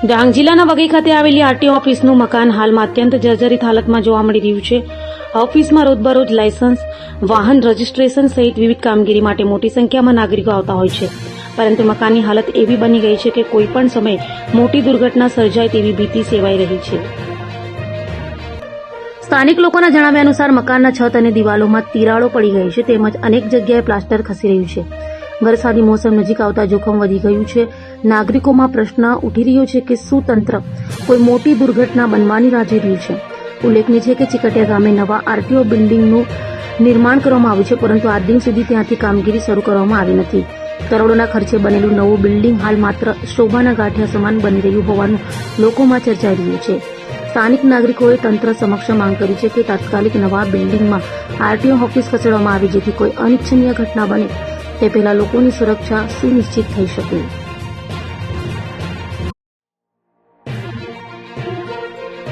ડાંગ જિલ્લાના વઘઈ ખાતે આવેલી આરટીઓ ઓફિસનું મકાન હાલમાં અત્યંત જર્જરિત હાલતમાં જોવા મળી રહ્યું છે. આ ઓફિસમાં રોજબરોજ લાયસન્સ, વાહન રજીસ્ટ્રેશન સહિત વિવિધ કામગીરી માટે મોટી સંખ્યામાં નાગરિકો આવતા હોય છે. પરંતુ મકાનની હાલત એવી બની ગઈ છે કે કોઈપણ સમયે મોટી દુર્ઘટના સર્જાય તેવી ભીતિ સેવાઈ રહી છે. સ્થાનિક લોકોના જણાવ્યા અનુસાર મકાનના છત અને દિવાલોમાં તિરાડો પડી ગઈ છે તેમજ અનેક જગ્યાએ પ્લાસ્ટર ખસી રહ્યું છે. વરસાદી મોસમ નજીક આવતા જોખમ વધી ગયું છે. નાગરિકોમાં પ્રશ્ન ઉઠી રહ્યો છે કે શું તંત્ર કોઈ મોટી દુર્ઘટના બનવાની રાહ જોઈ રહ્યું છે. ઉલ્લેખનીય છે કે ચીકટિયા ગામે નવા આરટીઓ બિલ્ડિંગનું નિર્માણ કરવામાં આવ્યું છે, પરંતુ આજ દિન સુધી ત્યાંથી કામગીરી શરૂ કરવામાં આવી નથી. કરોડોના ખર્ચે બનેલું નવું બિલ્ડિંગ હાલ માત્ર શોભાના ગાંઠિયા સમાન બની રહ્યું હોવાનું લોકોમાં ચર્ચાઈ રહ્યું છે. સ્થાનિક નાગરિકોએ તંત્ર સમક્ષ માંગ કરી છે કે તાત્કાલિક નવા બિલ્ડિંગમાં આરટીઓ ઓફિસ ખસેડવામાં આવે જેથી કોઈ અનિચ્છનીય ઘટના બને તે પહેલા લોકોની સુરક્ષા સુનિશ્ચિત થઈ શકે.